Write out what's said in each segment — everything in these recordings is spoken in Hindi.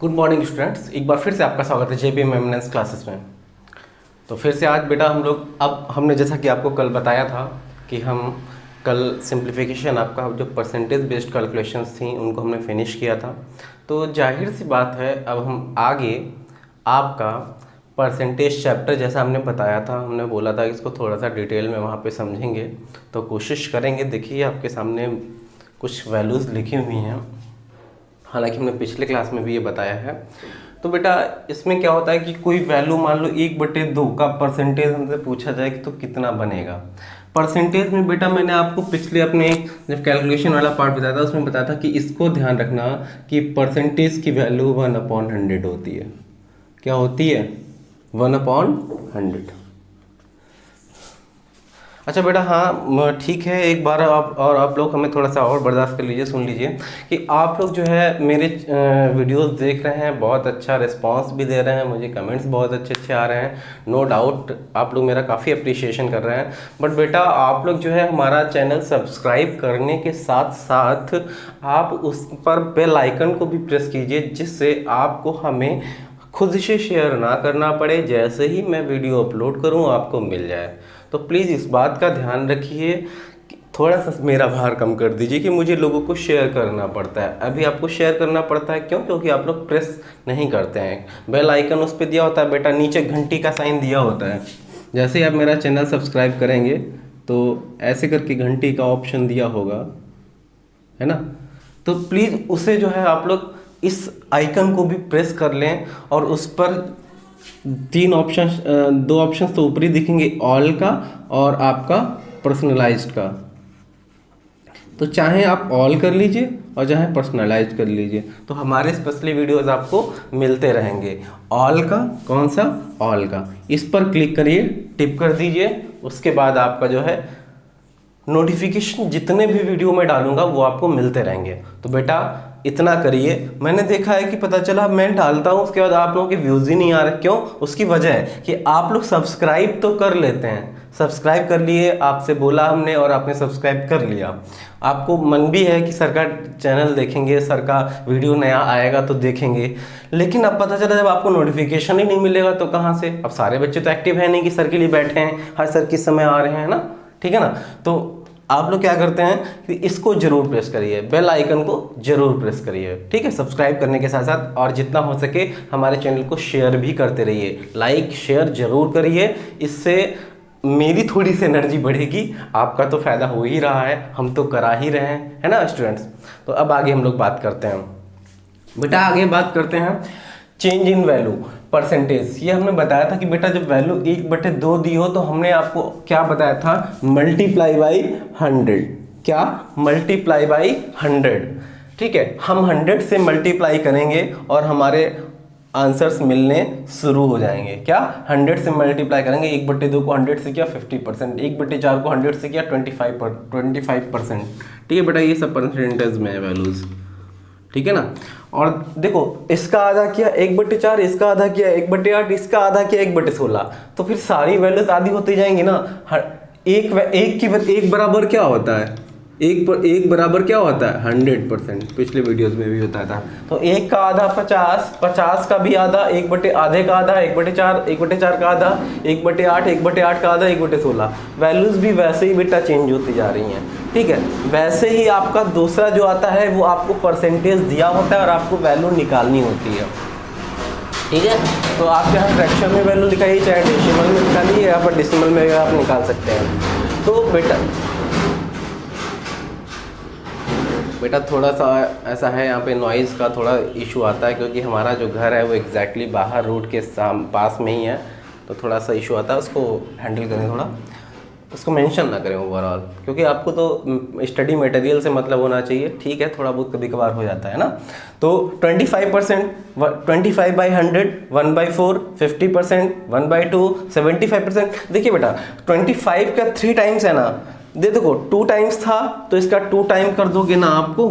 गुड मॉर्निंग स्टूडेंट्स, एक बार फिर से आपका स्वागत है जेबीएम एमएनएस क्लासेस में। तो फिर से आज बेटा हम लोग, अब हमने जैसा कि आपको कल बताया था कि हम कल सिंप्लीफिकेशन, आपका जो परसेंटेज बेस्ड कैलकुलेशंस थी उनको हमने फिनिश किया था। तो जाहिर सी बात है अब हम आगे आपका परसेंटेज चैप्टर, जैसा हमने बताया था, हमने बोला था कि इसको थोड़ा सा डिटेल में वहाँ पे समझेंगे, तो कोशिश करेंगे। देखिए आपके सामने कुछ वैल्यूज़ लिखी हुई हैं, हालांकि हमने पिछले क्लास में भी ये बताया है। तो बेटा इसमें क्या होता है कि कोई वैल्यू मान लो 1/2 का परसेंटेज हमसे पूछा जाए कि तो कितना बनेगा। परसेंटेज में बेटा मैंने आपको पिछले अपने जब कैलकुलेशन वाला पार्ट बताया था उसमें बताया था कि इसको ध्यान रखना कि परसेंटेज की वैल्यू 1/100 होती है। क्या होती है? 1/100। अच्छा बेटा, हाँ ठीक है, एक बार आप लोग हमें थोड़ा सा और बर्दाश्त कर लीजिए, सुन लीजिए कि आप लोग जो है मेरे वीडियोस देख रहे हैं, बहुत अच्छा रिस्पांस भी दे रहे हैं, मुझे कमेंट्स बहुत अच्छे अच्छे आ रहे हैं। नो डाउट आप लोग मेरा काफ़ी अप्रिशिएशन कर रहे हैं। बट बेटा आप लोग जो है हमारा चैनल सब्सक्राइब करने के साथ साथ आप उस पर बेल आइकन को भी प्रेस कीजिए, जिससे आपको हमें खुद से शेयर ना करना पड़े, जैसे ही मैं वीडियो अपलोड करूँ आपको मिल जाए। तो प्लीज़ इस बात का ध्यान रखिए कि थोड़ा सा मेरा भार कम कर दीजिए कि मुझे लोगों को शेयर करना पड़ता है। अभी आपको शेयर करना पड़ता है क्यों? क्योंकि आप लोग प्रेस नहीं करते हैं। बेल आइकन उस पर दिया होता है बेटा, नीचे घंटी का साइन दिया होता है। जैसे ही आप मेरा चैनल सब्सक्राइब करेंगे तो ऐसे करके घंटी का ऑप्शन दिया होगा, है ना? तो प्लीज़ उसे जो है आप लोग इस आइकन को भी प्रेस कर लें, और उस पर दो ऑप्शंस तो ऊपरी दिखेंगे, ऑल का और आपका पर्सनलाइज्ड का। तो चाहे आप ऑल कर लीजिए और चाहे पर्सनलाइज कर लीजिए, तो हमारे स्पेशली वीडियोस आपको मिलते रहेंगे। ऑल का, कौन सा? ऑल का। इस पर क्लिक करिए, टिप कर दीजिए, उसके बाद आपका जो है नोटिफिकेशन जितने भी वीडियो में डालूंगा वो आपको मिलते रहेंगे। तो बेटा इतना करिए। मैंने देखा है कि पता चला मैं डालता हूँ उसके बाद आप लोगों के व्यूज़ ही नहीं आ रहे। क्यों? उसकी वजह है कि आप लोग सब्सक्राइब तो कर लेते हैं, सब्सक्राइब कर लिए, आपसे बोला हमने और आपने सब्सक्राइब कर लिया। आपको मन भी है कि सर का चैनल देखेंगे, सर का वीडियो नया आएगा तो देखेंगे, लेकिन अब पता चला जब आपको नोटिफिकेशन ही नहीं मिलेगा तो कहाँ से? अब सारे बच्चे तो एक्टिव है नहीं कि सर के लिए बैठे हैं, हर सर किस समय आ रहे हैं ना, ठीक है ना? तो आप लोग क्या करते हैं कि इसको जरूर प्रेस करिए, बेल आइकन को जरूर प्रेस करिए, ठीक है? सब्सक्राइब करने के साथ साथ और जितना हो सके हमारे चैनल को शेयर भी करते रहिए, लाइक शेयर जरूर करिए। इससे मेरी थोड़ी सी एनर्जी बढ़ेगी, आपका तो फायदा हो ही रहा है, हम तो करा ही रहे हैं, है ना स्टूडेंट्स? तो अब आगे हम लोग बात करते हैं। बेटा आगे बात करते हैं चेंज इन वैल्यू परसेंटेज। ये हमने बताया था कि बेटा जब वैल्यू 1/2 दी हो तो हमने आपको क्या बताया था? Multiply by 100। क्या? मल्टीप्लाई बाई 100, ठीक है? हम 100 से मल्टीप्लाई करेंगे और हमारे आंसर्स मिलने शुरू हो जाएंगे। क्या? 100 से मल्टीप्लाई करेंगे, 1/2 को 100 से किया 50%, 1/4 को 100 से किया 25%, ठीक है बेटा? ये सब परसेंटेज में है वैल्यूज़, ठीक है ना? और देखो इसका आधा किया 1/4, इसका आधा किया 1/8, इसका आधा किया 1/16, तो फिर सारी वैल्यूज आधी होती जाएंगी ना। एक बराबर क्या होता है? एक बराबर क्या होता है? 100%। पिछले वीडियोस में भी बताया था। तो एक का आधा 50, 50 का भी आधा, आधे का आधा 1/4, 1/4 का आधा 1/8, 1/8 का आधा 1/16। वैल्यूज भी वैसे ही बेटा चेंज होती जा रही हैं, ठीक है? वैसे ही आपका दूसरा जो आता है वो आपको परसेंटेज दिया होता है और आपको वैल्यू निकालनी होती है, ठीक है? तो आप यहाँ फ्रैक्शन में वैल्यू लिखाइए, चाहे डेसिमल में निकालिए, यहाँ पर डेसिमल में भी आप निकाल सकते हैं। तो बेटा थोड़ा सा ऐसा है, यहाँ पे नॉइज़ का थोड़ा इशू आता है क्योंकि हमारा जो घर है वो एग्जैक्टली बाहर रोड के पास में ही है, तो थोड़ा सा इशू आता है, उसको हैंडल करें थोड़ा, उसको मेंशन ना करें ओवरऑल, क्योंकि आपको तो स्टडी मटेरियल से मतलब होना चाहिए, ठीक है? थोड़ा बहुत कभी कभार हो जाता है ना। तो 25%, 25/100, 1/4, 50%, 1/2, 75%। देखिए बेटा 25 का 3 टाइम्स है ना, देखो 2 टाइम्स था तो इसका 2 टाइम कर दोगे ना आपको।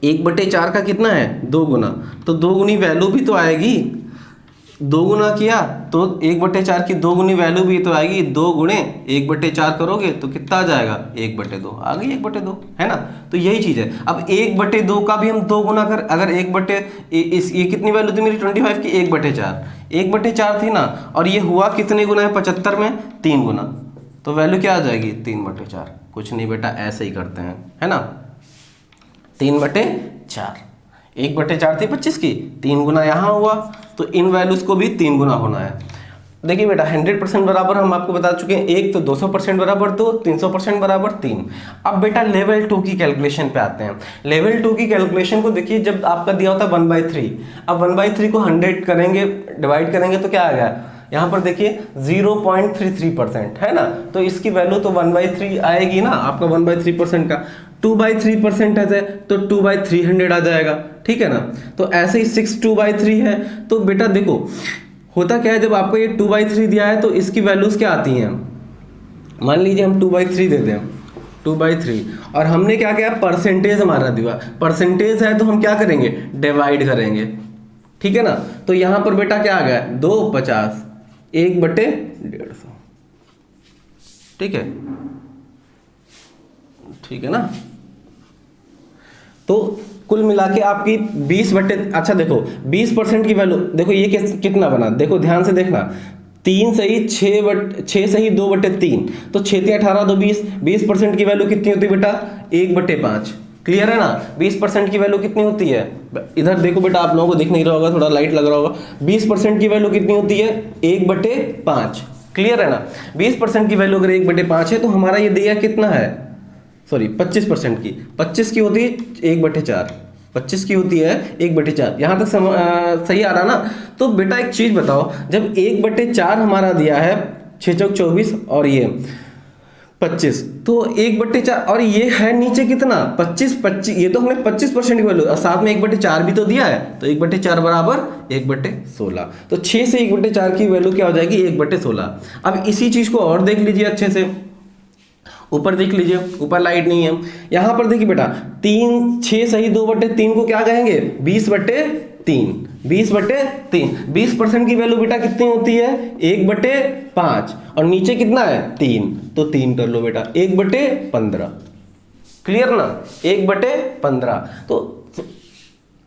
1/4 का कितना है? 2 गुना, तो 2 गुनी वैल्यू भी तो आएगी। दो गुना किया तो 1/4 की 2 गुनी वैल्यू भी तो आएगी। 2 गुणे 1/4 करोगे तो कितना आ जाएगा 1/2 आ गई 1/2, है ना। तो यही चीज़ है। अब 1/2 का भी हम 2 गुना कर, अगर ये कितनी वैल्यू थी मेरी 25 की 1/4 थी ना, और ये हुआ कितने गुना है 75 में 3 गुना, तो वैल्यू क्या आ जाएगी 3/4। कुछ नहीं बेटा, ऐसे ही करते हैं, है ना। 3/4 1/4 थी 25 की, 3 गुना यहाँ हुआ, तो इन वैल्यूज को भी 3 गुना होना है। देखिए बेटा 100% बराबर हम आपको बता चुके हैं, एक तो 200% बराबर 2, 300% बराबर 3। अब बेटा लेवल 2 की कैलकुलेशन पे आते हैं। लेवल 2 की कैलकुलेशन को देखिए, जब आपका दिया होता है 1/3, अब 1/3 को 100 करेंगे, डिवाइड करेंगे तो क्या आ गया, यहाँ पर देखिए 0.33% है ना। तो इसकी वैल्यू तो 1/3 आएगी ना, आपका 1/3% का 2/3% है तो 2/300 आ जाएगा, ठीक है ना। तो ऐसे ही 6 2/3 है। तो बेटा देखो होता क्या है, जब आपको ये 2/3 दिया है तो इसकी वैल्यूज क्या आती हैं। मान लीजिए हम 2/3 देते हैं, 2/3, और हमने क्या किया, परसेंटेज हमारा दिया, परसेंटेज है तो हम क्या करेंगे, डिवाइड करेंगे, ठीक है ना। तो यहाँ पर बेटा क्या आ गया 2/50 1/150, ठीक है ना। तो कुल मिला के आपकी 20/, अच्छा देखो 20% की वैल्यू देखो ये कितना बना, देखो ध्यान से देखना, 3 सही 6 सही 2/3, तो 6 × 18 तो 20, 20% की वैल्यू कितनी होती है बेटा 1/5। क्लियर है ना। 20% की वैल्यू कितनी होती है, इधर देखो बेटा आप लोगों को दिख नहीं रहा होगा, थोड़ा लाइट लग रहा होगा, 20% की वैल्यू कितनी होती है 1/5। क्लियर है ना। 20% की वैल्यू अगर 1/5 है तो हमारा ये दिया कितना है, सॉरी 25% की, 25 की होती है 1/4, 25 की होती है 1/4। यहाँ तक सही आ रहा ना। तो बेटा एक चीज बताओ, जब 1/4 हमारा दिया है 6 चौक 24 और ये 25, तो 1/4 और ये है नीचे कितना 25, ये तो हमने 25% की वैल्यू, और साथ में 1/4 भी तो दिया है, तो 1/4 बराबर 1/16। तो 6 से 1/4 की वैल्यू क्या हो जाएगी 1/16। अब इसी चीज को और देख लीजिए अच्छे से, ऊपर देख लीजिए, ऊपर लाइट नहीं है, यहां पर देखिए बेटा 6 सही 2/3 को क्या कहेंगे 20/3, 20/3। 20% की वैल्यू बेटा कितनी होती है 1/5, और नीचे कितना है 3, तो 3 कर लो बेटा 1/15। क्लियर ना, 1/15। तो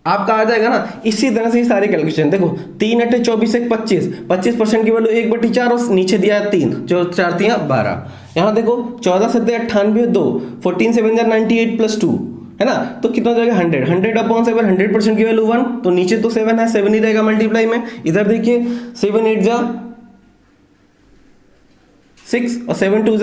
आपका आ जाएगा ना। इसी तरह से ही सारे कैलकुलेशन देखो, 3 × 24 = 25, 25% की वैल्यू 1/4 और नीचे दिया है 3, जो 4 × 3 = 12। यहाँ देखो 14 × 7 = 98, 2 14 × 7 = 98 + 2, है ना। तो कितना हो जाएगा 100, 100/7, 100% की वैल्यू 1, तो नीचे तो 7 है, 7 ही रहेगा मल्टीप्लाई में। इधर देखिए 7 × 8 = 6 और 7 × 2 =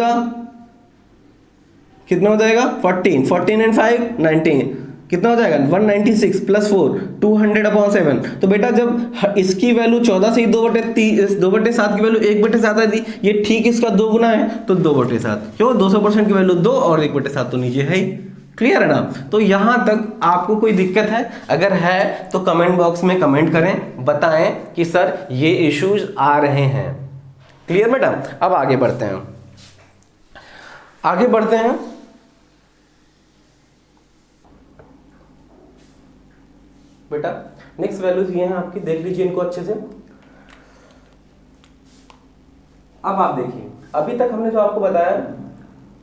कितना हो जाएगा 14, 14 × 5 = 19, कितना हो जाएगा 196 + 4 200/7। तो बेटा जब इसकी वैल्यू 14 से 2/7 की वैल्यू 1/7 आई थी, ये ठीक इसका 2 गुना है, तो 2/7, क्यों 200% की वैल्यू 2 और 1/7 तो नीचे है ही। क्लियर है ना। तो यहां तक आपको कोई दिक्कत है, अगर है तो कमेंट बॉक्स में कमेंट करें, बताएं कि सर ये इश्यूज आ रहे हैं। क्लियर बेटा। अब आगे बढ़ते हैं, बेटा नेक्स्ट वैल्यूज ये हैं आपकी, देख लीजिए इनको अच्छे से। अब आप देखिए, अभी तक हमने जो आपको बताया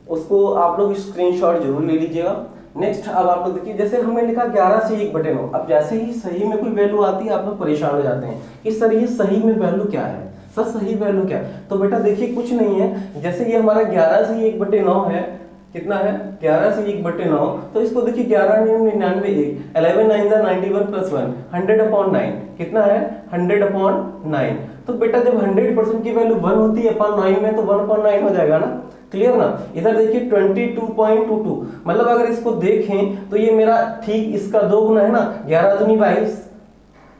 उसको आप लोग स्क्रीनशॉट जरूर ले लीजिएगा। नेक्स्ट अब आप लोग देखिए, जैसे हमने लिखा 11 से 1/9। अब जैसे ही सही में कोई वैल्यू आती है आप लोग परेशान हो जाते हैं कि सर ये सही में वैल्यू क्या है, सर सही वैल्यू क्या है। तो बेटा देखिए कुछ नहीं है, जैसे ये हमारा 11 से 1/9 है, कितना है 11 से 1/9, तो इसको देखिए 11 × 9 = 99, 11 9 = 91 + 1 100/9, कितना है 100/9। तो बेटा जब 100% की वैल्यू 1 होती है 9 में, तो 1/9 हो जाएगा ना। क्लियर ना। इधर देखिए 22.22, मतलब अगर इसको देखें तो ये मेरा ठीक इसका 2 गुना है ना, 11 दूनी 22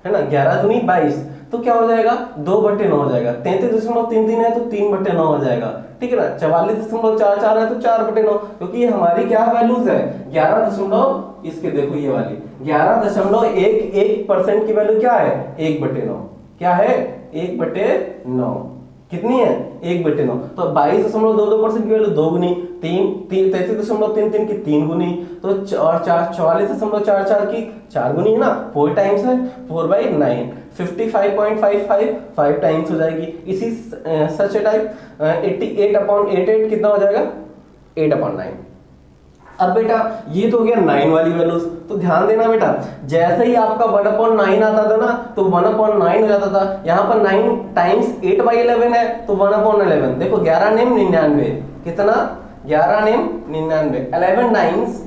है ना, 11 दूनी 22, तो क्या हो जाएगा 2/9 हो जाएगा। 33.33 है तो 3/9 हो जाएगा, ठीक है ना। 44.44 है तो 4/9, क्योंकि ये हमारी क्या वैल्यूज है 11 इसके देखो ये वाली 11.11% की वैल्यू क्या है 1/9, क्या है 1/9। कितनी है 1/9। तो 22.22% की वैल्यू 2 गुनी 33.33 की 3 गुनी, तो 44.44 की 4 गुनी है ना, 4 टाइम्स है 4/9, 55.55 5 टाइम्स हो जाएगी। इसी सच टाइप 88/88 कितना हो जाएगा 8/9। अब बेटा ये तो हो गया 9 वाली वैल्यूज। तो ध्यान देना बेटा, जैसे ही आपका 1/9 आता था ना तो 1/9 हो जाता था। यहाँ पर 9 टाइम्स 8/11 है तो 1/11। देखो 11 नेम 99, कितना 11 नेम 99, 11 नाइन्स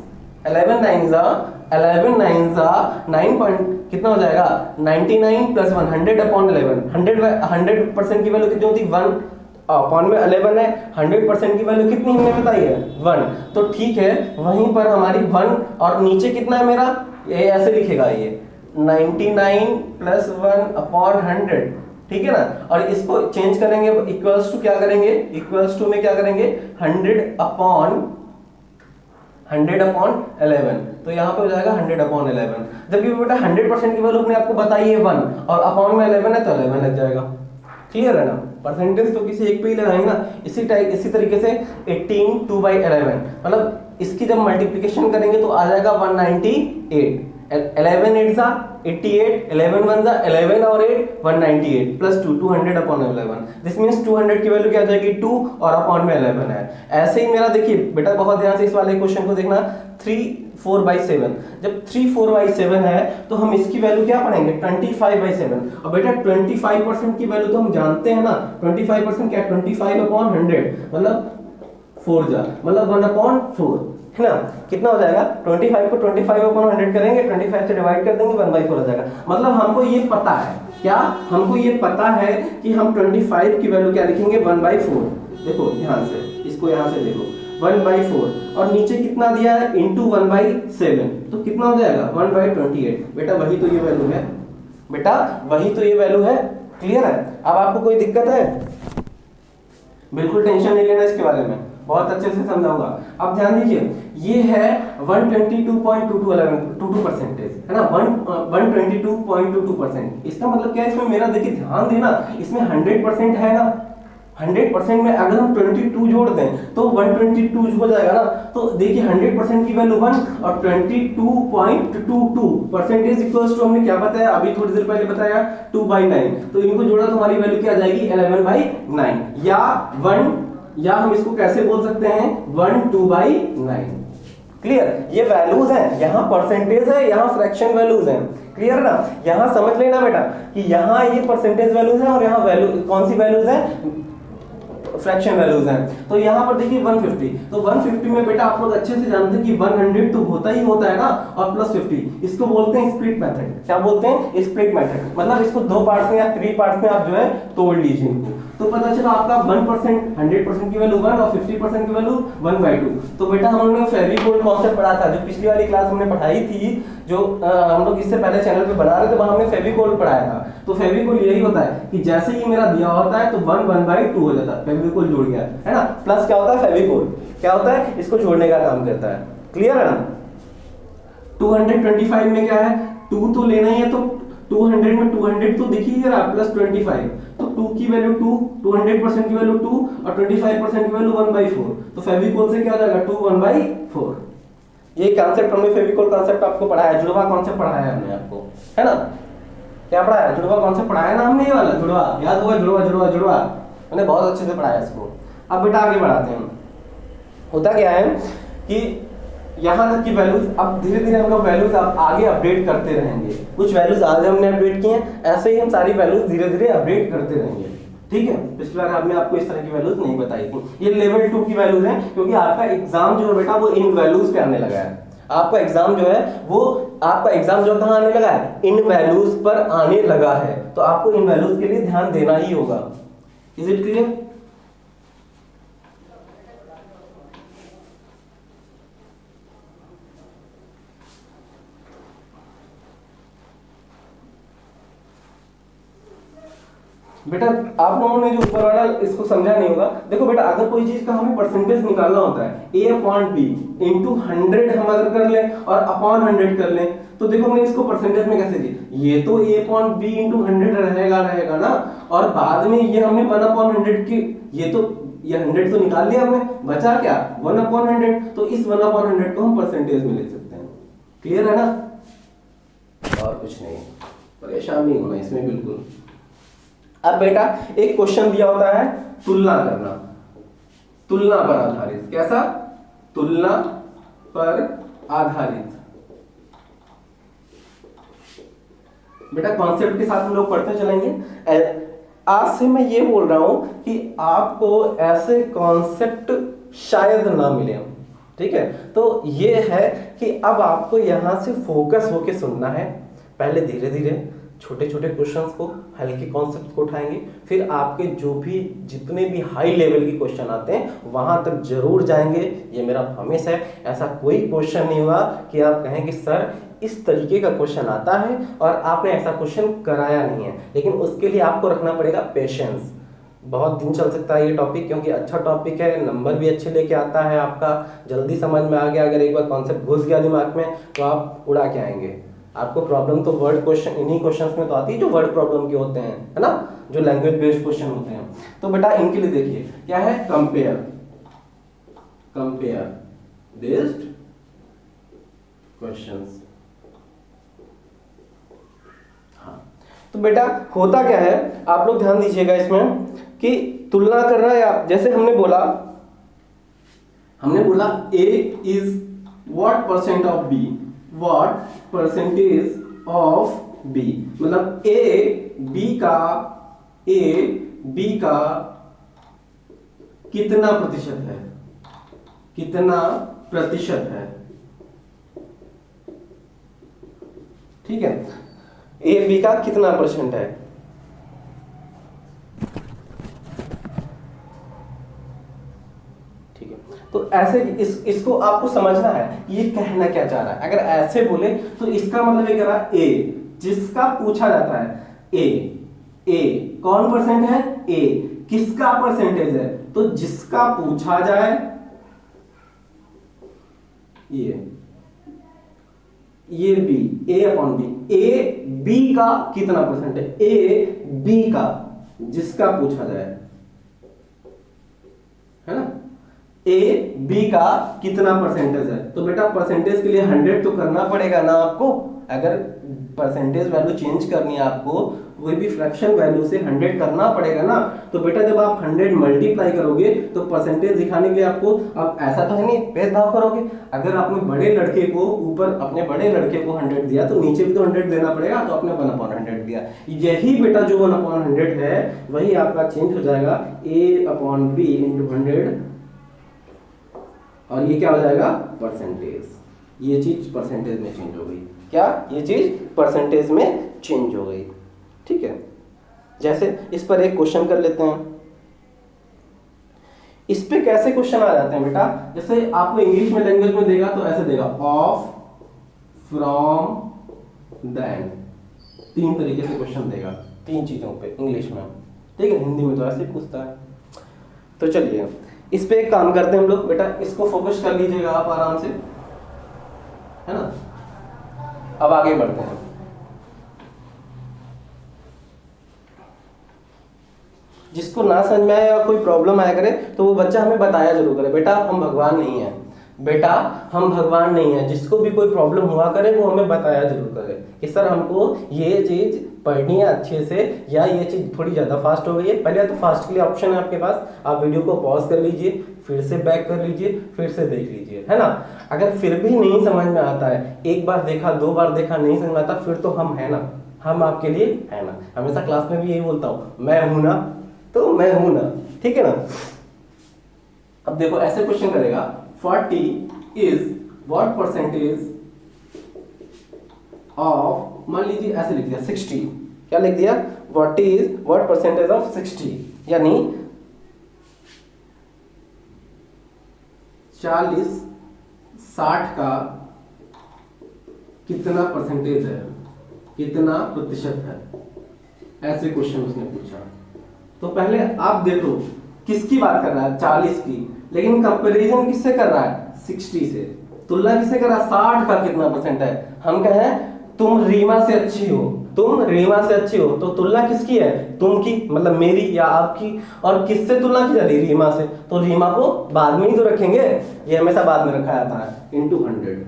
9 पॉइंट कितना हो जाएगा 99 प्लस 1 100/11। 100% की वैल्यू कितनी होती 1 अपॉन में 11 है। 100% की वैल्यू कितनी हमने बताई है 1। तो ठीक है, वहीं पर हमारी 1 और नीचे कितना है मेरा, ये ऐसे लिखेगा ये 99 प्लस 1 अपॉन 100, ठीक है ना। और इसको चेंज करेंगे इक्वल्स टू क्या करेंगे, इक्वल्स टू में क्या करेंगे 100/11। तो यहाँ पे हो जाएगा 100/11। जबकि बेटा 100% की वैल्यू अपने आपको बताई है 1 और अपॉन में 11 है तो 11 लग जाएगा। क्लियर है ना, परसेंटेज तो किसी एक पे ही लगाएंगे ना। इसी तरीके से 18 2/11, मतलब इसकी जब मल्टीप्लिकेशन करेंगे तो आ जाएगा 198। 11 8 सा 88, 11 1 सा 11 और 8 198 प्लस 2 200/11। दिस मींस 200 की वैल्यू क्या आ जाएगी 2 और अपॉन में 11 है। ऐसे ही मेरा देखिए बेटा बहुत ध्यान से इस वाले क्वेश्चन को देखना, 3 4/7। जब 3 4/7 है तो हम इसकी वैल्यू क्या पढ़ेंगे 25/7। और बेटा 25% की वैल्यू तो हम जानते हैं ना, 25% क्या 25/100 मतलब 4 जा मतलब 1/4 है ना। कितना हो जाएगा 25 को 25/100 करेंगे, 25 से डिवाइड कर देंगे 1/4 हो जाएगा। मतलब हमको ये पता है क्या, हमको ये पता है कि हम 25 की वैल्यू क्या लिखेंगे 1/4। देखो ध्यान से इसको यहाँ से देखो 1/4 और नीचे कितना दिया है इंटू 1/7, तो कितना हो जाएगा 1/28। बेटा वही तो ये वैल्यू है, बेटा वही तो ये वैल्यू है। क्लियर है। अब आपको कोई दिक्कत है, बिल्कुल टेंशन नहीं लेना इसके बारे में, बहुत अच्छे से समझाऊंगा। अब ध्यान दीजिए ये है 122.22% है ना, 122.22%। इसका मतलब क्या है, इसमें मेरा देखिए ध्यान देना, इसमें 100% है ना, 100% में अगर हम 22 जोड़ दें तो 122 हो जाएगा ना। तो देखिए 100% की वैल्यू 1 और 22.22 परसेंटेज इक्वल्स टू हमने क्या बताया अभी थोड़ी देर पहले बताया 2/9। तो इनको जोड़ा तो हमारी वैल्यू क्या आ जाएगी 11/9 या 1, या हम इसको कैसे बोल सकते हैं 1 2/9। क्लियर, ये वैल्यूज हैं, यहाँ परसेंटेज है यहाँ फ्रैक्शन वैल्यूज हैं। क्लियर ना, यहाँ समझ लेना बेटा कि यहाँ ये परसेंटेज वैल्यूज हैं और यहाँ वैल्यू कौन सी वैल्यूज हैं फ्रैक्शन वैल्यूज हैं। तो यहाँ पर देखिए 150, तो 150 में बेटा आप लोग अच्छे से जानते हैं कि 100 तो होता ही होता है ना, और प्लस 50 इसको बोलते हैं स्प्लिट मेथड। क्या बोलते हैं स्प्लिट मेथड, मतलब इसको 2 पार्ट्स में या 3 पार्ट्स में आप जो है तोड़ लीजिए इनको। तो पता चला आपका 1% 100% की वैल्यू 1 और 50% की वैल्यू 1/2। तो बेटा हम लोगों ने फेविकोल कॉन्सेप्ट पढ़ा था, जो पिछली वाली क्लास हमने पढ़ाई थी, जो हम लोग इससे पहले चैनल पे बना रहे थे, वहां हमने फेविकोल पढ़ाया था। तो फेविकोल यही होता है कि जैसे ही मेरा दिया होता है तो 1/2 हो जाता है, फेविकोल जुड़ गया है ना। प्लस क्या होता है फेविकोल क्या होता है, इसको जोड़ने का काम करता है। क्लियर है ना। 225 में क्या है 2 तो लेना ही है, तो 200 में 200 तो देखिए जरा प्लस 25, तो 2 की वैल्यू 2, 200% की वैल्यू 2 और 25% की वैल्यू 1/4। तो फेविकोल से क्या हो जाएगा 2 1/4। ये कॉन्सेप्ट हमने फेविकोल कॉन्सेप्ट आपको पढ़ाया, जुड़वा कॉन्सेप्ट पढ़ाया है हमने आपको, है ना। क्या पढ़ाया जुड़वा कॉन्सेप्ट पढ़ाया ना हमने, ये वाला जुड़वा याद होगा, जुड़वा मैंने बहुत अच्छे से पढ़ाया इसको। अब बेटा आगे बढ़ाते हैं। होता क्या है कि यहाँ तक की वैल्यूज, अब धीरे धीरे हम लोग वैल्यूज आगे अपडेट करते रहेंगे। कुछ वैल्यूज आज हमने अपडेट किए हैं, ऐसे ही हम सारी वैल्यूज धीरे धीरे अपडेट करते रहेंगे। ठीक है, पिछली बार हमने आपको इस तरह की वैल्यूज नहीं बताई थी। ये लेवल 2 की वैल्यूज हैं, क्योंकि आपका एग्जाम जो है बेटा वो इन वैल्यूज पे आने लगा है। आपका एग्जाम जो है वो आपका एग्जाम जो कहाँ आने लगा है, इन वैल्यूज पर आने लगा है। तो आपको इन वैल्यूज के लिए ध्यान देना ही होगा। Is it clear. बेटा आप लोगों ने जो ऊपर वाला इसको समझा नहीं होगा। देखो बेटा, अगर कोई चीज का हमें परसेंटेज निकालना होता है a अपॉन b इंटू 100 हम अगर कर लें और अपॉन 100 कर लें, तो देखो हमने इसको परसेंटेज में कैसे दिया, ये तो a अपॉन b इंटू 100 रहेगा ना, और बाद में ये हमने 1 अपॉन 100 की ये 100 तो निकाल लिया हमने, बचा क्या 1 अपॉन 100, तो इस 1 अपॉन 100 को हम परसेंटेज में लिख सकते हैं। क्लियर है ना? और कुछ नहीं, परेशान नहीं होना इसमें बिल्कुल। अब बेटा एक क्वेश्चन दिया होता है तुलना करना, तुलना पर आधारित। कैसा? तुलना पर आधारित। बेटा कॉन्सेप्ट के साथ हम लोग पढ़ते चलेंगे। आज से मैं ये बोल रहा हूं कि आपको ऐसे कॉन्सेप्ट शायद ना मिले, ठीक है? तो ये है कि अब आपको यहां से फोकस होके सुनना है। पहले धीरे धीरे छोटे छोटे क्वेश्चंस को, हल्के कॉन्सेप्ट को उठाएंगे, फिर आपके जो भी जितने भी हाई लेवल के क्वेश्चन आते हैं वहां तक जरूर जाएंगे। ये मेरा प्रॉमिस है। ऐसा कोई क्वेश्चन नहीं हुआ कि आप कहें कि सर इस तरीके का क्वेश्चन आता है और आपने ऐसा क्वेश्चन कराया नहीं है। लेकिन उसके लिए आपको रखना पड़ेगा पेशेंस। बहुत दिन चल सकता है ये टॉपिक, क्योंकि अच्छा टॉपिक है, नंबर भी अच्छे लेके आता है, आपका जल्दी समझ में आ गया। अगर एक बार कॉन्सेप्ट घुस गया दिमाग में तो आप उड़ा के आएंगे। आपको प्रॉब्लम तो वर्ड क्वेश्चन, इन्हीं क्वेश्चंस में तो आती है जो वर्ड प्रॉब्लम के होते हैं, है ना, जो लैंग्वेज बेस्ड क्वेश्चन होते हैं। तो बेटा इनके लिए देखिए क्या है, कंपेयर, कंपेयर बेस्ड क्वेश्चंस। हाँ, तो बेटा होता क्या है, आप लोग ध्यान दीजिएगा इसमें कि तुलना कर रहा है आप। जैसे हमने बोला a is what percent of b, what percentage of b, मतलब a b का कितना प्रतिशत है, कितना प्रतिशत है, ठीक है? a b का कितना परसेंट है। तो ऐसे इसको आपको समझना है ये कहना क्या चाह रहा है। अगर ऐसे बोले तो इसका मतलब ये कह रहा है ए, जिसका पूछा जाता है ए कौन परसेंट है, ए किसका परसेंटेज है, तो जिसका पूछा जाए ये b, a upon b, a b का कितना परसेंट है, ए बी का जिसका पूछा जाए, है ना, ए बी का कितना परसेंटेज है। तो बेटा परसेंटेज के लिए 100 तो करना पड़ेगा ना आपको। अगर परसेंटेज वैल्यू चेंज करनी है आपको, कोई भी फ्रैक्शन वैल्यू से 100 करना पड़ेगा ना। तो बेटा जब आप 100 मल्टीप्लाई करोगे तो परसेंटेज दिखाने के लिए आपको, अब ऐसा तो है नहीं भेदभाव करोगे। अगर आपने बड़े लड़के को ऊपर, अपने बड़े लड़के को 100 दिया तो नीचे भी तो 100 देना पड़ेगा, तो आपने 1/100 दिया। यही बेटा जो 1/100 है वही आपका चेंज हो जाएगा a अपॉन बी इंटू 100, और ये क्या हो जाएगा, परसेंटेज। ये चीज परसेंटेज में चेंज हो गई। क्या? ये चीज परसेंटेज में चेंज हो गई, ठीक है? जैसे इस पर एक क्वेश्चन कर लेते हैं। इस पे कैसे क्वेश्चन आ जाते हैं बेटा, जैसे आपको इंग्लिश में लैंग्वेज में देगा तो ऐसे देगा ऑफ, फ्रॉम, देन। 3 तरीके से क्वेश्चन देगा, 3 चीजों पे इंग्लिश में, ठीक है? हिंदी में तो ऐसे पूछता है। तो चलिए इस पे एक काम करते हैं हम लोग। बेटा इसको फोकस कर लीजिएगा आप आराम से, है ना? अब आगे बढ़ते हैं। जिसको ना समझ में आए या कोई प्रॉब्लम आया करे तो वो बच्चा हमें बताया जरूर करे। बेटा हम भगवान नहीं है, बेटा हम भगवान नहीं है। जिसको भी कोई प्रॉब्लम हुआ करे वो हमें बताया जरूर करे कि सर हमको ये चीज पढ़नी है अच्छे से, या ये चीज थोड़ी ज्यादा फास्ट हो गई है। पहले तो फास्ट के लिए ऑप्शन है आपके पास, आप वीडियो को पॉज कर लीजिए, फिर से बैक कर लीजिए, फिर से देख लीजिए, है ना? अगर फिर भी नहीं समझ में आता है, एक बार देखा, 2 बार देखा, नहीं समझ में आता, फिर तो हम है ना, हम आपके लिए है ना। हमेशा क्लास में भी यही बोलता हूं, मैं हूं ना तो मैं हूं ना, ठीक है ना? अब देखो ऐसे क्वेश्चन करेगा, 40 is what percentage of, मान लीजिए ऐसे लिख दिया 60, क्या लिख दिया, what percentage of 60, यानी 40-60 का कितना परसेंटेज है, कितना प्रतिशत है, ऐसे क्वेश्चन उसने पूछा। तो पहले आप देखो किसकी बात कर रहा है, 40 की, लेकिन कंपैरिजन किससे कर रहा है, 60 से। तुलना किससे कर रहा है, 60 का कितना परसेंट है। हम कहें तुम रीमा से अच्छी हो, तुम रीमा से अच्छी हो, तो तुलना किसकी है, तुम की, मतलब मेरी या आपकी। और किससे तुलना की जा रही है, रीमा से, तो रीमा को बाद में ही तो रखेंगे, ये हमेशा बाद में रखा जाता है, इंटू 100।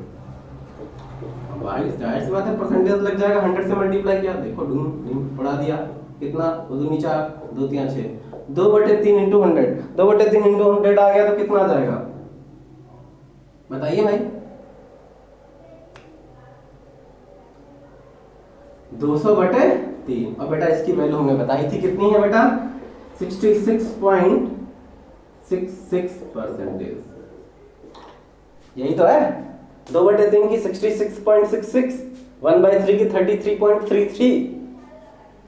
भाई जाहिर सी बात है परसेंटेज लग जाएगा, 100 से मल्टीप्लाई किया, देखो बढ़ा दिया, कितना, 2 दूनी 4, 2 3 6, 2/3 इंटू 100, 2/3 इंटू 100 आ गया तो कितना आ जाएगा, बताइए भाई, 200/3। और बेटा इसकी वैल्यू हमने बताई थी, कितनी है बेटा, 66.66%। यही तो है, 2/3 की 66.66, 1/3 की 33.33,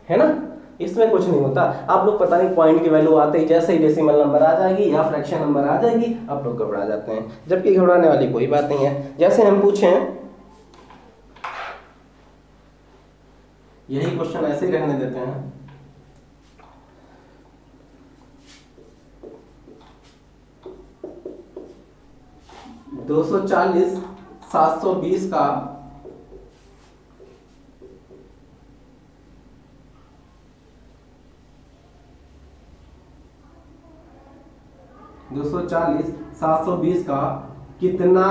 है ना। इसमें कुछ नहीं होता, आप लोग पता नहीं पॉइंट की वैल्यू आते ही जैसे ही डेसिमल नंबर आ जाएगी या फ्रैक्शन नंबर आ जाएगी, आप लोग घबरा जाते हैं, जबकि घबराने वाली कोई बात नहीं है। जैसे हम पूछे यही क्वेश्चन ऐसे ही रहने देते हैं, दो 720 का 720 का कितना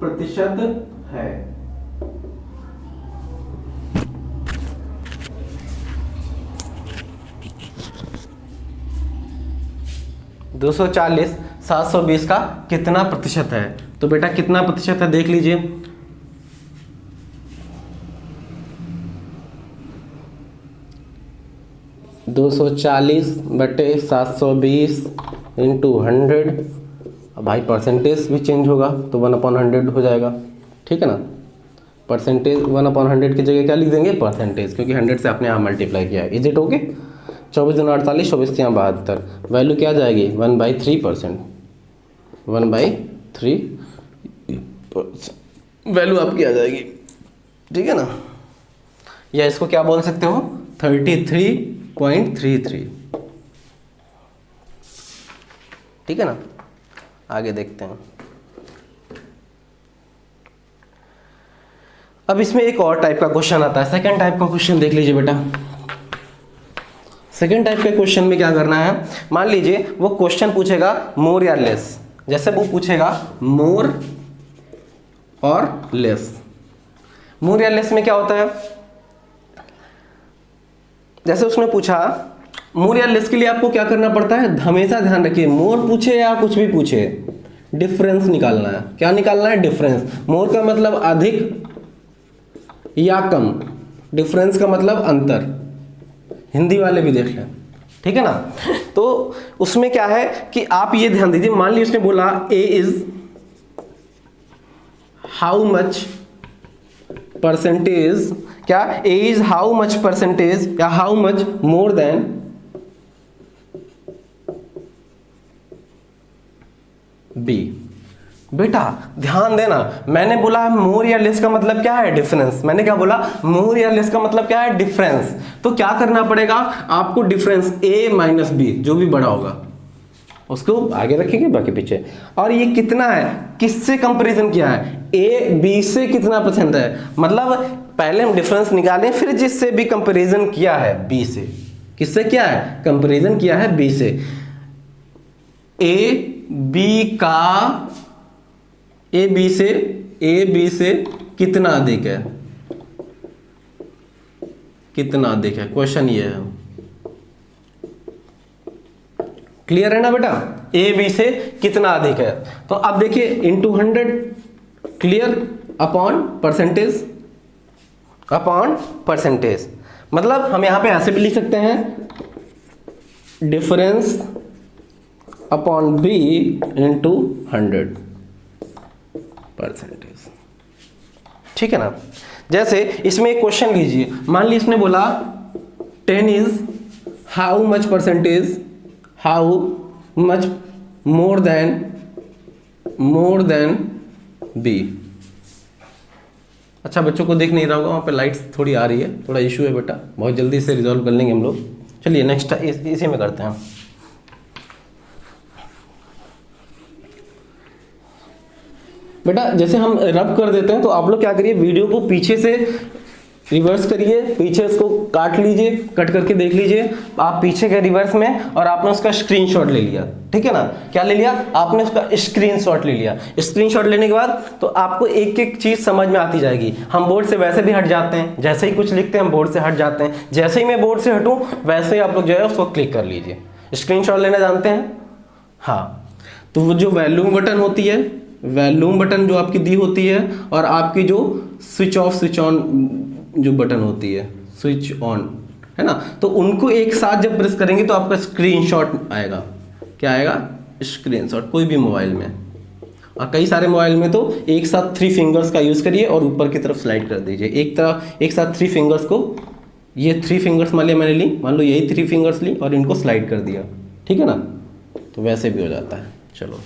प्रतिशत है। 240 720 का कितना प्रतिशत है, तो बेटा कितना प्रतिशत है देख लीजिए, 240/720 इंटू 100। अब भाई परसेंटेज भी चेंज होगा तो 1/100 हो जाएगा, ठीक है ना। परसेंटेज 1/100 की जगह क्या लिख देंगे, परसेंटेज, क्योंकि 100 से आपने यहाँ मल्टीप्लाई किया है। Is it okay. 24 दूना 48, 24 यहाँ 72, वैल्यू क्या जाएगी 1/3%, 1/3 वैल्यू आपकी आ जाएगी, ठीक है ना। या इसको क्या बोल सकते हो 33.33, ठीक है ना। आगे देखते हैं। अब इसमें एक और टाइप का क्वेश्चन आता है, सेकंड टाइप का क्वेश्चन देख लीजिए बेटा। सेकंड टाइप के क्वेश्चन में क्या करना है, मान लीजिए वो क्वेश्चन पूछेगा मोर या लेस, जैसे वो पूछेगा मोर और लेस। मोर या लेस में क्या होता है, जैसे उसने पूछा मोर या लेस के लिए आपको क्या करना पड़ता है, हमेशा ध्यान रखिए, मोर पूछे या कुछ भी पूछे, डिफरेंस निकालना है। क्या निकालना है, डिफरेंस। मोर का मतलब अधिक या कम, डिफरेंस का मतलब अंतर। हिंदी वाले भी देख लें, ठीक है ना। तो उसमें क्या है कि आप ये ध्यान दीजिए, मान लीजिए उसने बोला a is how much percentage, क्या a is how much percentage या how much more than b. बेटा ध्यान देना, मैंने बोला मोर या लेस का मतलब क्या है, डिफरेंस। मैंने क्या बोला, मोर या लेस का मतलब क्या है, डिफरेंस। तो क्या करना पड़ेगा आपको, डिफरेंस a माइनस बी, जो भी बड़ा होगा उसको आगे रखेंगे, बाकी पीछे। और ये कितना है, किससे कंपैरिजन किया है, a b से कितना परसेंट है, मतलब पहले हम डिफरेंस निकालें, फिर जिससे भी कंपैरिजन किया है b से, किससे किया है, कंपैरिजन किया है b से। a b से कितना अधिक है, कितना अधिक है, क्वेश्चन ये है। क्लियर है ना बेटा, ए बी से कितना अधिक है। तो अब देखिए into 100, clear, upon percentage, upon percentage. मतलब हम यहां पे ऐसे भी लिख सकते हैं, difference upon b into 100 percentage, ठीक है ना। जैसे इसमें एक क्वेश्चन लीजिए, मान लीजिए इसने बोला 10 is how much percentage, how much more than b. अच्छा बच्चों को दिख नहीं रहा होगा, वहाँ पे लाइट्स थोड़ी आ रही है, थोड़ा इशू है बेटा, बहुत जल्दी से रिजॉल्व कर लेंगे हम लोग, चलिए नेक्स्ट इसी में करते हैं। बेटा जैसे हम रब कर देते हैं तो आप लोग क्या करिए, वीडियो को पीछे से रिवर्स करिए, पीछे इसको काट लीजिए, कट करके देख लीजिए आप पीछे के रिवर्स में, और आपने उसका स्क्रीनशॉट ले लिया, ठीक है ना। क्या ले लिया आपने, उसका स्क्रीनशॉट ले लिया। स्क्रीनशॉट लेने के बाद तो आपको एक एक चीज समझ में आती जाएगी। हम बोर्ड से वैसे भी हट जाते हैं, जैसे ही कुछ लिखते हैं हम बोर्ड से हट जाते हैं, जैसे ही मैं बोर्ड से हटूं वैसे ही आप लोग जो है उसको क्लिक कर लीजिए। स्क्रीनशॉट लेना जानते हैं? हाँ, तो वो जो वॉल्यूम बटन होती है, वॉल्यूम बटन जो आपकी दी होती है, और आपकी जो स्विच ऑफ स्विच ऑन जो बटन होती है, स्विच ऑन, है ना, तो उनको एक साथ जब प्रेस करेंगे तो आपका स्क्रीनशॉट आएगा। क्या आएगा? स्क्रीनशॉट। कोई भी मोबाइल में, और कई सारे मोबाइल में तो एक साथ 3 फिंगर्स का यूज़ करिए और ऊपर की तरफ स्लाइड कर दीजिए। एक साथ 3 फिंगर्स को, ये 3 फिंगर्स मान लिया मैंने ली, मान लो यही 3 फिंगर्स ली और इनको स्लाइड कर दिया, ठीक है ना, तो वैसे भी हो जाता है। चलो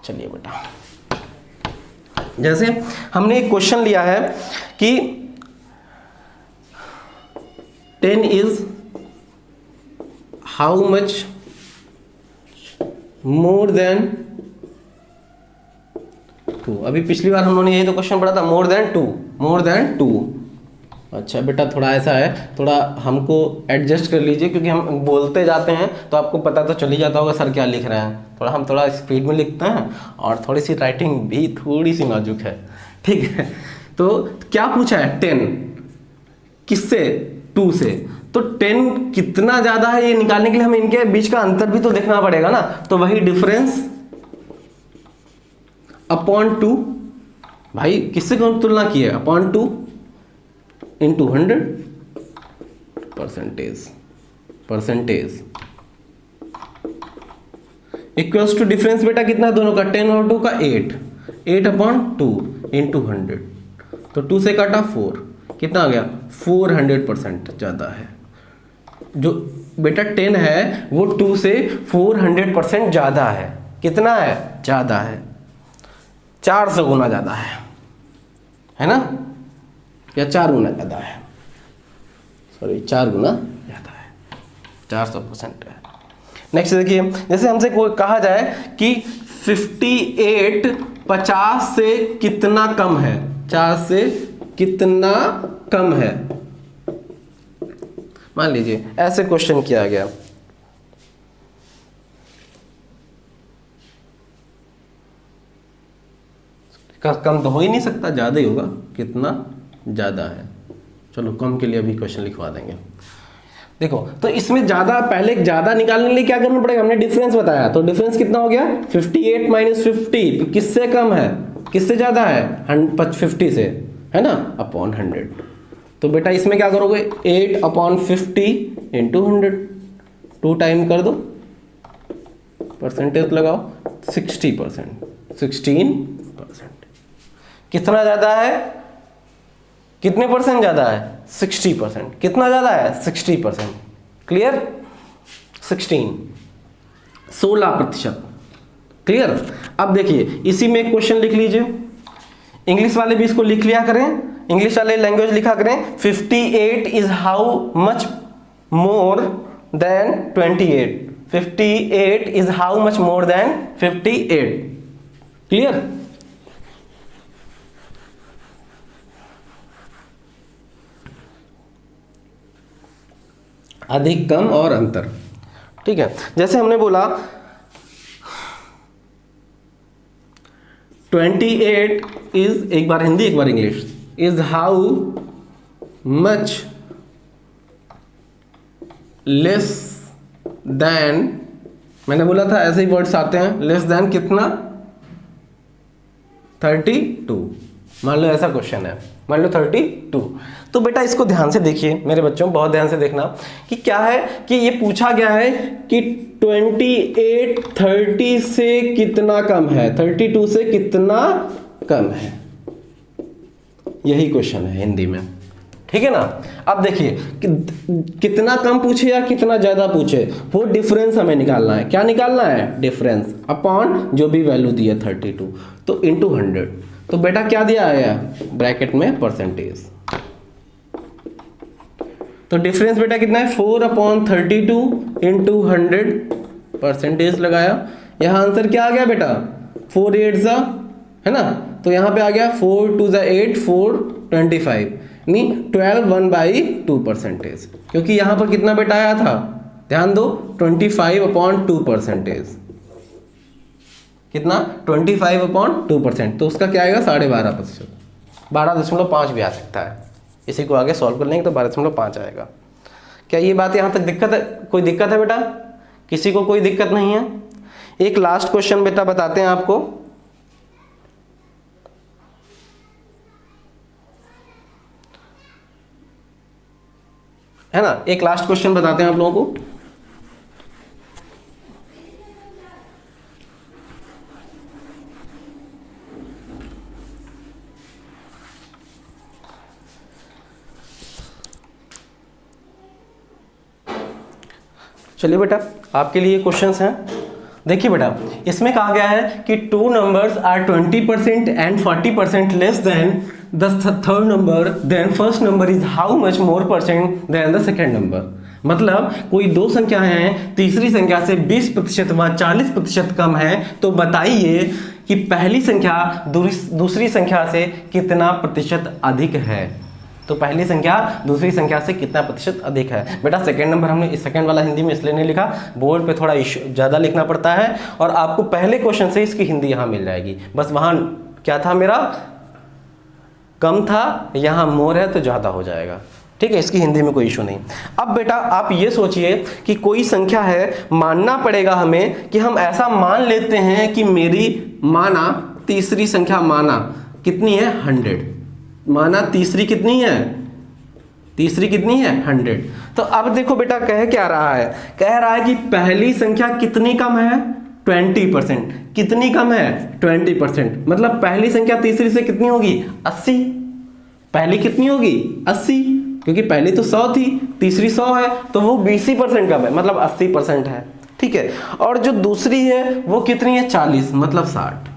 चलिए बेटा, जैसे हमने एक क्वेश्चन लिया है कि 10 is how much more then 2। अभी पिछली बार हम लोगों ने यही तो क्वेश्चन पढ़ा था, मोर देन 2। अच्छा बेटा थोड़ा ऐसा है, थोड़ा हमको एडजस्ट कर लीजिए, क्योंकि हम बोलते जाते हैं तो आपको पता तो चल ही जाता होगा सर क्या लिख रहे हैं। हम थोड़ा स्पीड में लिखते हैं और थोड़ी सी राइटिंग भी थोड़ी सी नाजुक है, ठीक है। तो क्या पूछा है? 10 किससे? 2 से। तो 10 कितना ज़्यादा है ये निकालने के लिए हमें इनके बीच का अंतर भी तो देखना पड़ेगा ना। तो वही डिफरेंस अपॉन 2, भाई किससे कौन तुलना की है? Upon 2 into 100 percentage equals to difference बेटा कितना है दोनों का? 10 और 2 का 8 अपॉन 2 इंटू 100, तो 2 से काटा 4, कितना आ गया? 400% ज़्यादा है। जो बेटा 10 है वो 2 से 400% ज़्यादा है। कितना है? ज़्यादा है, 400 गुना ज़्यादा है ना, या 4 गुना ज़्यादा है, सॉरी 4 गुना ज़्यादा है, 400% है। नेक्स्ट देखिए, जैसे हमसे कोई कहा जाए कि 58 50 से कितना कम है, 50 से कितना कम है, मान लीजिए ऐसे क्वेश्चन किया गया। कम तो हो ही नहीं सकता, ज़्यादा ही होगा। कितना ज़्यादा है? चलो कम के लिए अभी क्वेश्चन लिखवा देंगे। देखो तो इसमें ज़्यादा, पहले ज़्यादा निकालने के लिए क्या करना पड़ेगा? हमने डिफरेंस बताया, तो डिफरेंस कितना हो गया? 58 माइनस 50 किससे कम है, किससे ज़्यादा है? 50 से, है ना, अपॉन 100। तो बेटा इसमें क्या करोगे? 8 अपॉन 50 इंटू 100, 2 टाइम कर दो, परसेंटेज लगाओ, 60%, 16%। कितना ज़्यादा है? कितने परसेंट ज़्यादा है? 60%। कितना ज़्यादा है? 60%। क्लियर? 16%। क्लियर? अब देखिए इसी में एक क्वेश्चन लिख लीजिए, इंग्लिश वाले भी इसको लिख लिया करें, इंग्लिश वाले लैंग्वेज लिखा करें। 58 is how much more then 28। 58 is how much more then 58। Clear? अधिक कम और अंतर, ठीक है। जैसे हमने बोला 28 इज, एक बार हिंदी एक बार English, is how much less than, मैंने बोला था ऐसे ही वर्ड्स आते हैं, लेस देन कितना? 32। मान लो ऐसा क्वेश्चन है, मान लो 32। तो बेटा इसको ध्यान से देखिए मेरे बच्चों, बहुत ध्यान से देखना कि क्या है कि ये पूछा गया है कि 28 30 से कितना कम है, 32 से कितना कम है, यही क्वेश्चन है हिंदी में, ठीक है ना। अब देखिए कितना कम पूछे या कितना ज्यादा पूछे, वो डिफरेंस हमें निकालना है। क्या निकालना है? डिफरेंस अपॉन जो भी वैल्यू दी है 32, तो इंटू 100। तो बेटा क्या दिया है? ब्रैकेट में परसेंटेज। तो डिफरेंस बेटा कितना है 4/32 इंटू 100 परसेंटेज लगाया। यहाँ आंसर क्या आ गया बेटा 4 8 ज़ा है ना, तो यहाँ पे आ गया 4 2 ज़ा 8 4 25 यानी 12 1/2 परसेंटेज, क्योंकि यहाँ पर कितना बेटा आया था ध्यान दो 25/2 परसेंटेज, कितना 25/2%, तो उसका क्या आएगा 12.5%, 12.5 भी आ सकता है। इसी को आगे सॉल्व कर लेंगे तो 12.5 आएगा। क्या ये बात यहाँ तक दिक्कत है, कोई दिक्कत है बेटा, किसी को कोई दिक्कत नहीं है? एक लास्ट क्वेश्चन बेटा बताते हैं आपको, है ना, एक लास्ट क्वेश्चन बताते हैं आप लोगों को। चलिए बेटा आपके लिए क्वेश्चंस हैं। देखिए बेटा इसमें कहा गया है कि 2 numbers are 20% and 40% less than the third number, then first number is how much more percent than the second number. मतलब कोई दो संख्याएं हैं, तीसरी संख्या से 20% व 40% कम है, तो बताइए कि पहली संख्या दूसरी संख्या से कितना प्रतिशत अधिक है। तो पहली संख्या दूसरी संख्या से कितना प्रतिशत अधिक है। बेटा सेकंड नंबर हमने इस सेकंड वाला हिंदी में इसलिए नहीं लिखा, बोर्ड पे थोड़ा ज़्यादा लिखना पड़ता है और आपको पहले क्वेश्चन से इसकी हिंदी यहाँ मिल जाएगी। बस वहाँ क्या था मेरा कम था, यहाँ मोर है तो ज़्यादा हो जाएगा। ठीक है, इसकी हिंदी में कोई इशू नहीं। अब बेटा आप ये सोचिए कि कोई संख्या है, मानना पड़ेगा हमें कि हम ऐसा मान लेते हैं कि मेरी माना तीसरी संख्या माना कितनी है 100, माना तीसरी कितनी है, तीसरी कितनी है 100। तो अब देखो बेटा कह क्या रहा है, कह रहा है कि पहली संख्या कितनी कम है 20%, कितनी कम है 20%, मतलब पहली संख्या तीसरी से कितनी होगी 80, पहली कितनी होगी 80, क्योंकि पहली तो 100 थी, तीसरी 100 है, तो वो 20% कम है, मतलब 80% है। ठीक है, और जो दूसरी है वो कितनी है 40, मतलब 60।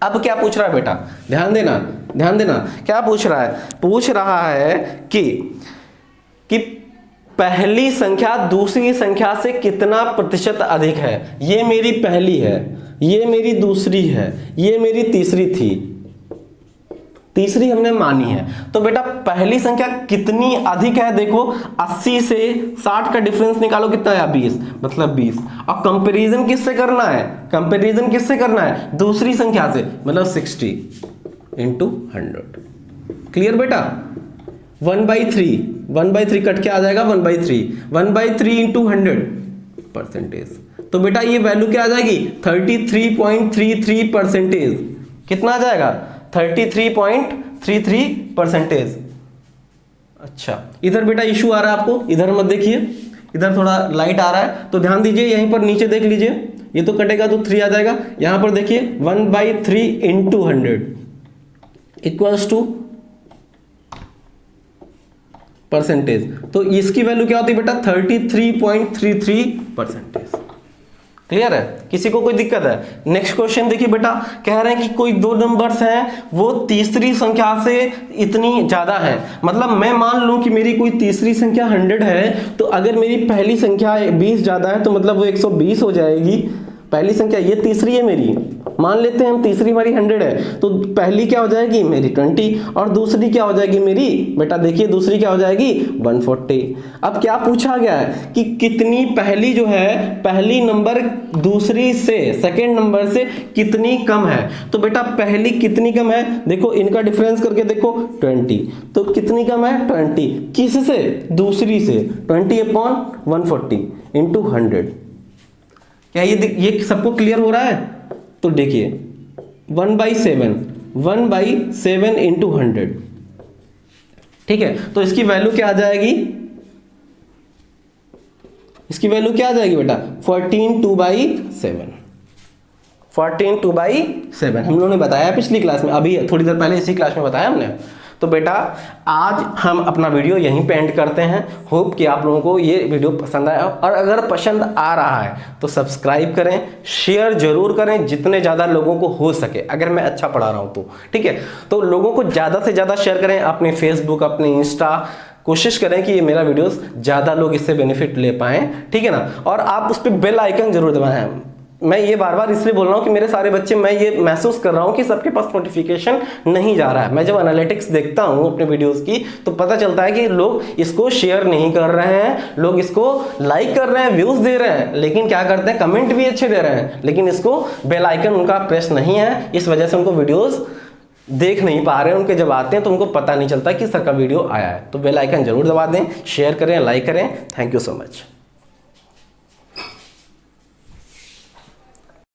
अब क्या पूछ रहा है बेटा, ध्यान देना ध्यान देना, क्या पूछ रहा है, पूछ रहा है कि पहली संख्या दूसरी संख्या से कितना प्रतिशत अधिक है। ये मेरी पहली है, ये मेरी दूसरी है, ये मेरी तीसरी थी, तीसरी हमने मानी है, तो बेटा पहली संख्या कितनी अधिक है। देखो 80 से 60 का डिफरेंस निकालो, कितना है 20, मतलब 20। और कंपैरिजन किससे करना है, कंपैरिजन किससे करना है दूसरी संख्या से, मतलब 60 इंटू 100। क्लियर बेटा, 1/3 कट के आ जाएगा 1/3, 1/3 इंटू 100 परसेंटेज। तो बेटा ये वैल्यू क्या आ जाएगी 33.33%। कितना आ जाएगा 33.33%। अच्छा इधर बेटा इशू आ रहा है आपको, इधर मत देखिए, इधर थोड़ा लाइट आ रहा है, तो ध्यान दीजिए, यहीं पर नीचे देख लीजिए, ये तो कटेगा तो 3 आ जाएगा। यहां पर देखिए 1/3 इंटू 100 इक्वल्स टू परसेंटेज, तो इसकी वैल्यू क्या होती है बेटा 33.33%। क्लियर है, किसी को कोई दिक्कत है? नेक्स्ट क्वेश्चन देखिए बेटा, कह रहे हैं कि कोई दो नंबर्स हैं वो तीसरी संख्या से इतनी ज्यादा है। मतलब मैं मान लूं कि मेरी कोई तीसरी संख्या 100 है, तो अगर मेरी पहली संख्या 20 ज्यादा है तो मतलब वो 120 हो जाएगी। पहली संख्या ये तीसरी है मेरी, मान लेते हैं हम तीसरी हमारी 100 है, तो पहली क्या हो जाएगी मेरी 20 और दूसरी क्या हो जाएगी मेरी, बेटा देखिए दूसरी क्या हो जाएगी 140। अब क्या पूछा गया है कि कितनी पहली जो है, पहली नंबर दूसरी से सेकंड नंबर से कितनी कम है। तो बेटा पहली कितनी कम है, देखो इनका डिफरेंस करके देखो 20, तो कितनी कम है 20, किससे दूसरी से, 20/140 इंटू 100। क्या ये सबको क्लियर हो रहा है? तो देखिए 1/7 इंटू 100, ठीक है, तो इसकी वैल्यू क्या आ जाएगी, इसकी वैल्यू क्या आ जाएगी बेटा 14/2/7, 14/2/7 हम लोगों ने बताया पिछली क्लास में, अभी थोड़ी देर पहले इसी क्लास में बताया हमने। तो बेटा आज हम अपना वीडियो यहीं पे एंड करते हैं। होप कि आप लोगों को ये वीडियो पसंद आया, और अगर पसंद आ रहा है तो सब्सक्राइब करें, शेयर जरूर करें जितने ज़्यादा लोगों को हो सके, अगर मैं अच्छा पढ़ा रहा हूँ तो, ठीक है। तो लोगों को ज़्यादा से ज़्यादा शेयर करें, अपने फेसबुक, अपने इंस्टा, कोशिश करें कि ये मेरा वीडियोस ज़्यादा लोग इससे बेनिफिट ले पाएँ, ठीक है ना। और आप उस पर बेल आइकन जरूर दबाएं। मैं ये बार बार इसलिए बोल रहा हूँ कि मेरे सारे बच्चे, मैं ये महसूस कर रहा हूँ कि सबके पास नोटिफिकेशन नहीं जा रहा है। मैं जब एनालिटिक्स देखता हूँ अपने वीडियोस की तो पता चलता है कि लोग इसको शेयर नहीं कर रहे हैं, लोग इसको लाइक कर रहे हैं, व्यूज दे रहे हैं, लेकिन क्या करते हैं, कमेंट भी अच्छे दे रहे हैं, लेकिन इसको बेल आइकन उनका प्रेस नहीं है। इस वजह से उनको वीडियोस देख नहीं पा रहे हैं, उनके जब आते हैं तो उनको पता नहीं चलता कि सर का वीडियो आया है। तो बेल आइकन जरूर दबा दें, शेयर करें, लाइक करें। Thank you so much.